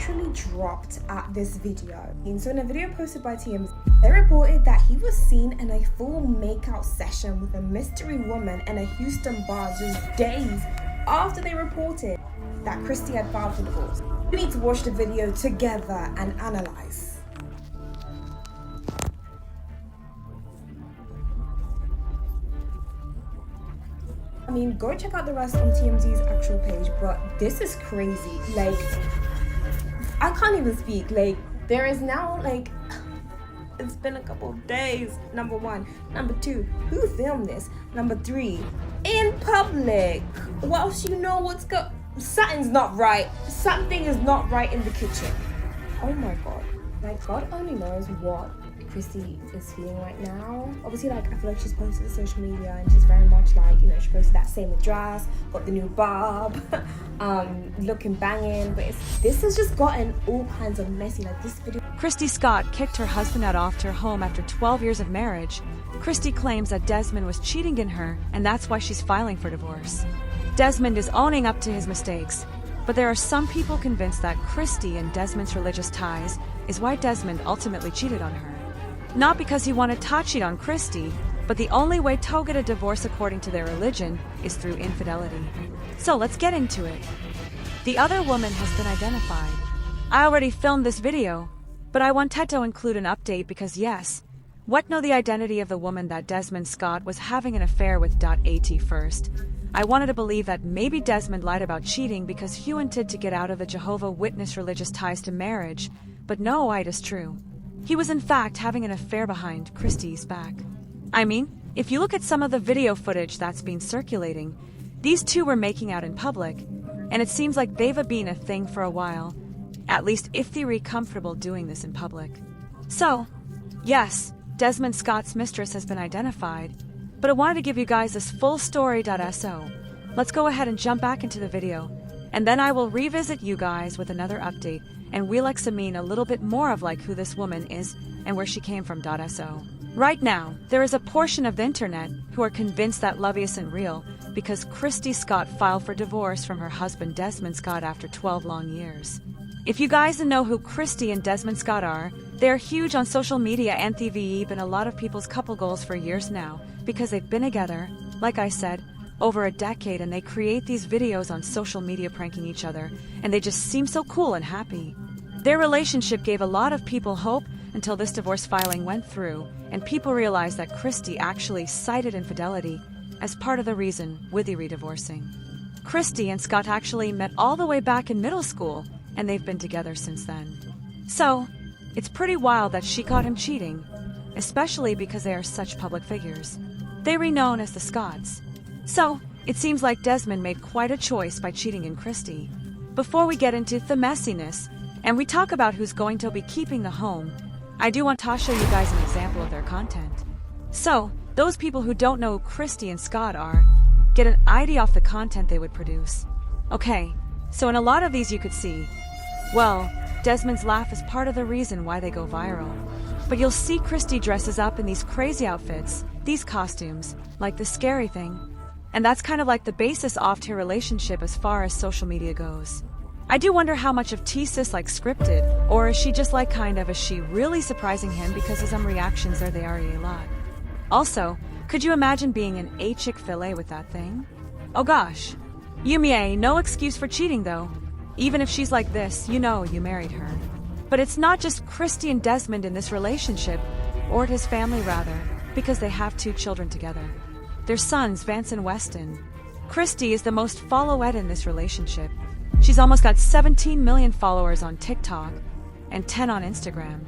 literally dropped at this video. And so in a video posted by TMZ, they reported that he was seen in a full makeout session with a mystery woman in a Houston bar just days after they reported that Kristy had filed for divorce. We need to watch the video together and analyze. I mean, go check out the rest on TMZ's actual page, but this is crazy. Like, I can't even speak. Like, there is now, like, it's been a couple of days, number one. Number two, who filmed this? Number three, in public. Whilst you know something's not right. Something is not right in the kitchen. Oh my God. Like, God only knows what Kristy is feeling right now. Obviously, like, I feel like she's posted to social media and she's very much like, you know, she posted that same dress, got the new bob, looking banging, but this has just gotten all kinds of messy. Like, this video. Kristy Scott kicked her husband out of her home after 12 years of marriage. Kristy claims that Desmond was cheating on her, and that's why she's filing for divorce. Desmond is owning up to his mistakes, but there are some people convinced that Kristy and Desmond's religious ties is why Desmond ultimately cheated on her. Not because he wanted to cheat on Kristy, but the only way to get a divorce according to their religion is through infidelity. So let's get into it. The other woman has been identified. I already filmed this video, but I wanted to include an update because yes, what know the identity of the woman that Desmond Scott was having an affair with. At first, I wanted to believe that maybe Desmond lied about cheating because he wanted to get out of the Jehovah's Witness religious ties to marriage, but no, it is true. He was in fact having an affair behind Kristy's back. I mean, if you look at some of the video footage that's been circulating, these two were making out in public, and it seems like they've been a thing for a while, at least if they're comfortable doing this in public. So, yes, Desmond Scott's mistress has been identified, but I wanted to give you guys this full story. So, let's go ahead and jump back into the video, and then I will revisit you guys with another update, and we'll examine a little bit more of like who this woman is and where she came from. So, right now, there is a portion of the internet who are convinced that love isn't real because Kristy Scott filed for divorce from her husband Desmond Scott after 12 long years. If you guys know who Kristy and Desmond Scott are, they're huge on social media and TV, been a lot of people's couple goals for years now because they've been together, like I said, over a decade, and they create these videos on social media pranking each other, and they just seem so cool and happy. Their relationship gave a lot of people hope until this divorce filing went through, and people realized that Kristy actually cited infidelity as part of the reason with the redivorcing. Kristy and Scott actually met all the way back in middle school, and they've been together since then. So, it's pretty wild that she caught him cheating, especially because they are such public figures. They were known as the Scotts. So, it seems like Desmond made quite a choice by cheating in Kristy. Before we get into the messiness, and we talk about who's going to be keeping the home, I do want to show you guys an example of their content. So, those people who don't know who Kristy and Scott are, get an idea off the content they would produce. Okay, so in a lot of these you could see, well, Desmond's laugh is part of the reason why they go viral. But you'll see Kristy dresses up in these crazy outfits, these costumes, like the scary thing, and that's kind of like the basis of her relationship as far as social media goes. I do wonder how much of T-Sis like scripted, or is she just like is she really surprising him because of some reactions there they are a lot. Also, could you imagine being an a Chick-fil-A with that thing? Oh gosh. Yumi, no excuse for cheating though. Even if she's like this, you know you married her. But it's not just Kristy and Desmond in this relationship, or his family rather, because they have 2 children together. Their sons, Vance and Weston. Kristy is the most followed in this relationship. She's almost got 17 million followers on TikTok and 10 on Instagram.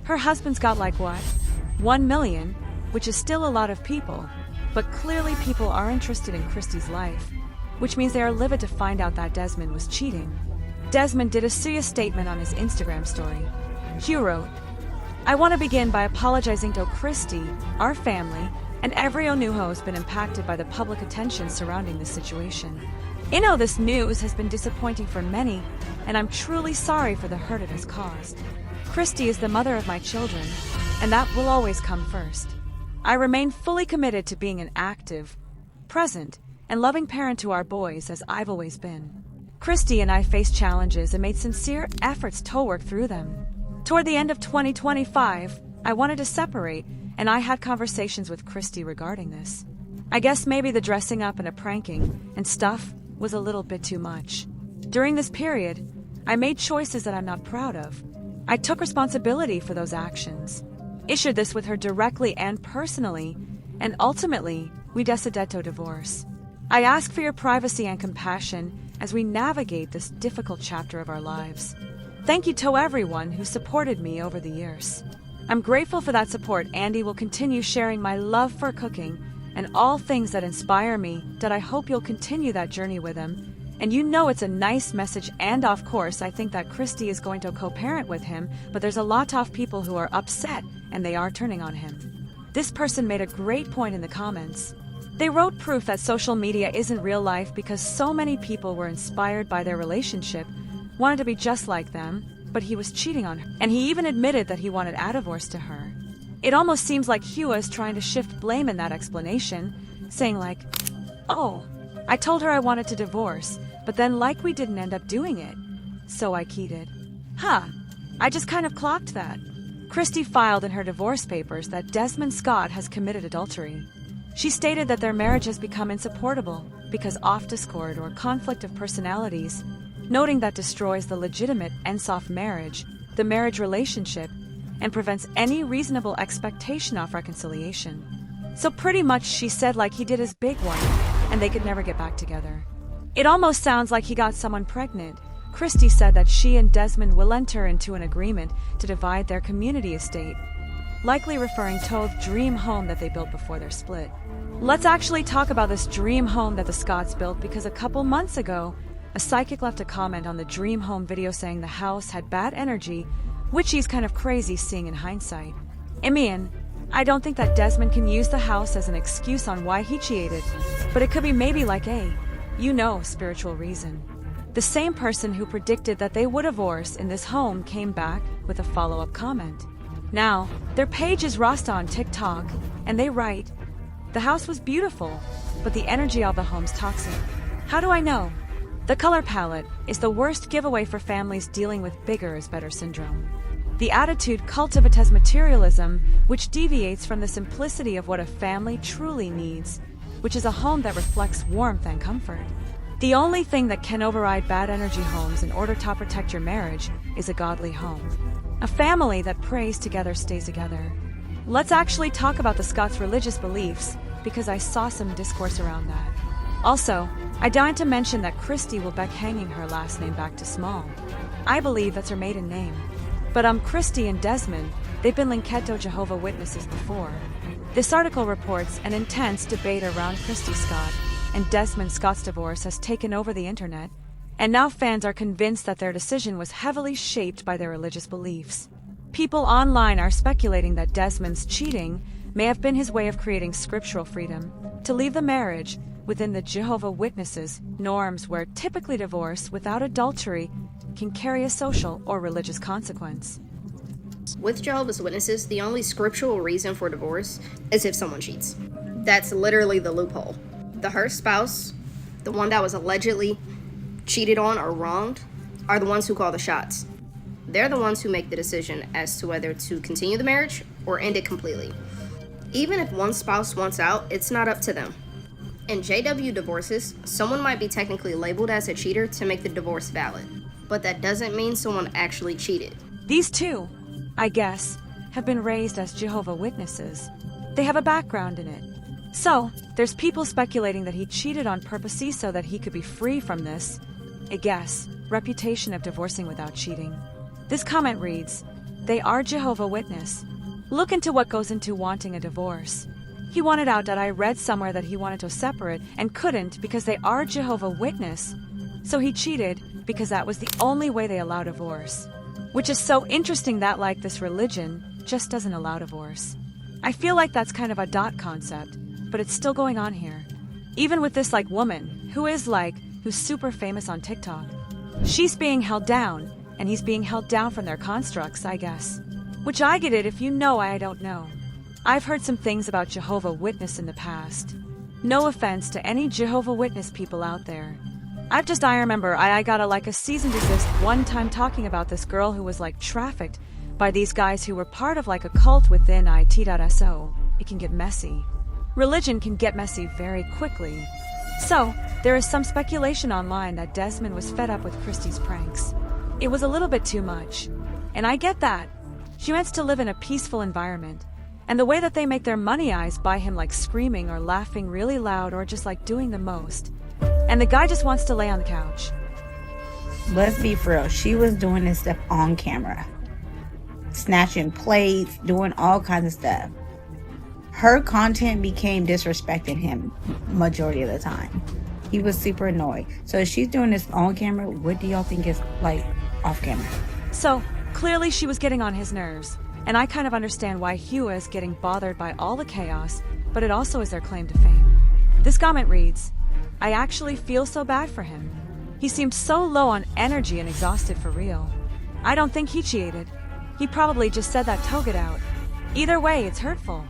Her husband's got like what? 1 million, which is still a lot of people, but clearly people are interested in Kristy's life, which means they are livid to find out that Desmond was cheating. Desmond did a serious statement on his Instagram story. Hugh wrote, "I want to begin by apologizing to Kristy, our family, and everyone who has been impacted by the public attention surrounding this situation. I know this news has been disappointing for many, and I'm truly sorry for the hurt it has caused. Kristy is the mother of my children, and that will always come first. I remain fully committed to being an active, present, and loving parent to our boys as I've always been. Kristy and I faced challenges and made sincere efforts to work through them. Toward the end of 2025, I wanted to separate, and I had conversations with Kristy regarding this. I guess maybe the dressing up and a pranking and stuff was a little bit too much. During this period, I made choices that I'm not proud of. I took responsibility for those actions, issued this with her directly and personally, and ultimately, we decided to divorce. I ask for your privacy and compassion as we navigate this difficult chapter of our lives. Thank you to everyone who supported me over the years. I'm grateful for that support. Andy will continue sharing my love for cooking and all things that inspire me, that I hope you'll continue that journey with him. And you know it's a nice message, and of course I think that Kristy is going to co-parent with him, but there's a lot of people who are upset and they are turning on him. This person made a great point in the comments. They wrote proof that social media isn't real life because so many people were inspired by their relationship, wanted to be just like them, but he was cheating on her. And he even admitted that he wanted a divorce to her. It almost seems like Hua is trying to shift blame in that explanation, saying like, oh, I told her I wanted to divorce, but then like we didn't end up doing it. So I cheated. I just kind of clocked that. Kristy filed in her divorce papers that Desmond Scott has committed adultery. She stated that their marriage has become insupportable because of discord or conflict of personalities, noting that destroys the legitimate and soft marriage, the marriage relationship, and prevents any reasonable expectation of reconciliation. So pretty much she said like he did his big one, and they could never get back together. It almost sounds like he got someone pregnant. Kristy said that she and Desmond will enter into an agreement to divide their community estate, likely referring to the dream home that they built before their split. Let's actually talk about this dream home that the Scotts built, because a couple months ago, a psychic left a comment on the dream home video saying the house had bad energy, which he's kind of crazy seeing in hindsight. I mean, I don't think that Desmond can use the house as an excuse on why he cheated, but it could be maybe like a, spiritual reason. The same person who predicted that they would divorce in this home came back with a follow-up comment. Now, their page is Rasta on TikTok, and they write, the house was beautiful, but the energy of the home's toxic. How do I know? The color palette is the worst giveaway for families dealing with bigger is better syndrome. The attitude cultivates materialism, which deviates from the simplicity of what a family truly needs, which is a home that reflects warmth and comfort. The only thing that can override bad energy homes in order to protect your marriage is a godly home. A family that prays together stays together. Let's actually talk about the Scots' religious beliefs, because I saw some discourse around that. Also, I don't to mention that Kristy will be hanging her last name back to Small. I believe that's her maiden name. But Kristy and Desmond, they've been linked to Jehovah Witnesses before. This article reports an intense debate around Kristy Scott and Desmond Scott's divorce has taken over the internet, and now fans are convinced that their decision was heavily shaped by their religious beliefs. People online are speculating that Desmond's cheating may have been his way of creating scriptural freedom to leave the marriage within the Jehovah Witnesses norms, where typically divorce without adultery can carry a social or religious consequence. With Jehovah's Witnesses, the only scriptural reason for divorce is if someone cheats. That's literally the loophole. The her spouse, the one that was allegedly cheated on or wronged, are the ones who call the shots. They're the ones who make the decision as to whether to continue the marriage or end it completely. Even if one spouse wants out, it's not up to them. In JW divorces, someone might be technically labeled as a cheater to make the divorce valid, but that doesn't mean someone actually cheated. These two, I guess, have been raised as Jehovah Witnesses. They have a background in it. So, there's people speculating that he cheated on purpose so that he could be free from this, I guess, reputation of divorcing without cheating. This comment reads, they are Jehovah Witness. Look into what goes into wanting a divorce. He wanted out that I read somewhere that he wanted to separate and couldn't because they are Jehovah Witness. So he cheated because that was the only way they allow divorce. Which is so interesting that like this religion just doesn't allow divorce. I feel like that's kind of a dot concept, but it's still going on here. Even with this like woman, who's super famous on TikTok. She's being held down, and he's being held down from their constructs, I guess. Which I get it if you know I don't know. I've heard some things about Jehovah Witness in the past. No offense to any Jehovah Witness people out there. I remember I got a cease and desist one time talking about this girl who was like trafficked by these guys who were part of like a cult within it.so. It can get messy. Religion can get messy very quickly. So, there is some speculation online that Desmond was fed up with Kristy's pranks. It was a little bit too much. And I get that. She wants to live in a peaceful environment. And the way that they make their money eyes by him like screaming or laughing really loud or just like doing the most. And the guy just wants to lay on the couch. Let's be for real. She was doing this stuff on camera. Snatching plates, doing all kinds of stuff. Her content became disrespecting him majority of the time. He was super annoyed. So if she's doing this on camera, what do y'all think is like off camera? So, clearly she was getting on his nerves. And I kind of understand why Hua is getting bothered by all the chaos, but it also is their claim to fame. This comment reads, I actually feel so bad for him. He seemed so low on energy and exhausted for real. I don't think he cheated. He probably just said that to get out. Either way, it's hurtful.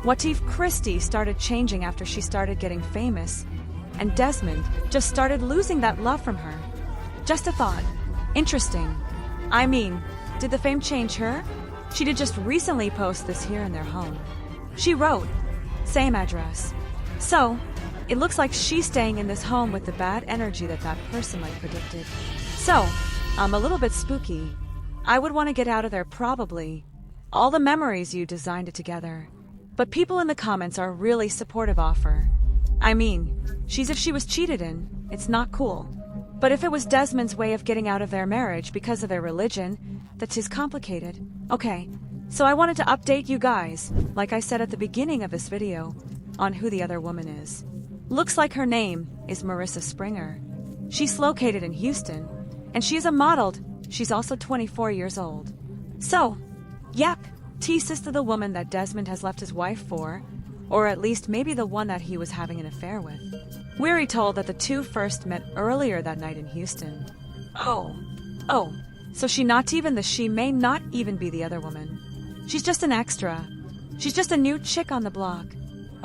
What if Kristy started changing after she started getting famous, and Desmond just started losing that love from her? Just a thought. Interesting. I mean, did the fame change her? She did just recently post this here in their home. She wrote, same address. So, it looks like she's staying in this home with the bad energy that person like predicted. So, I'm a little bit spooky. I would want to get out of there probably. All the memories you designed it together. But people in the comments are really supportive of her. I mean, if she was cheated in, it's not cool. But if it was Desmond's way of getting out of their marriage because of their religion, that is complicated. Okay, so I wanted to update you guys, like I said at the beginning of this video, on who the other woman is. Looks like her name is Marissa Springer. She's located in Houston, and she is a model. She's also 24 years old. So, yep, T-sis to the woman that Desmond has left his wife for, or at least maybe the one that he was having an affair with. We're told that the two first met earlier that night in Houston. Oh, so she may not even be the other woman. She's just an extra. She's just a new chick on the block.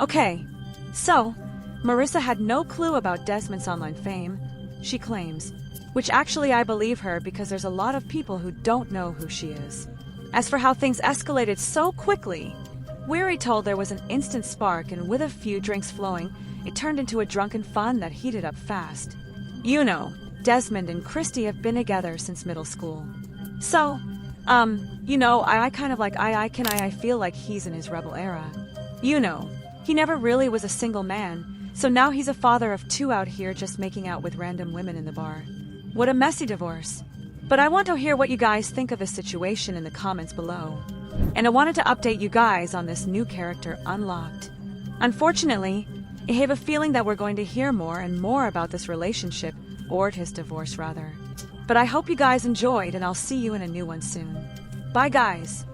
Okay, so, Marissa had no clue about Desmond's online fame, she claims, which actually I believe her because there's a lot of people who don't know who she is. As for how things escalated so quickly, we're told there was an instant spark, and with a few drinks flowing, it turned into a drunken fun that heated up fast. You know, Desmond and Kristy have been together since middle school. So, I feel like he's in his rebel era. You know, he never really was a single man, so now he's a father of two out here just making out with random women in the bar. What a messy divorce. But I want to hear what you guys think of this situation in the comments below. And I wanted to update you guys on this new character, Unlocked. Unfortunately, I have a feeling that we're going to hear more and more about this relationship, or his divorce rather. But I hope you guys enjoyed, and I'll see you in a new one soon. Bye guys!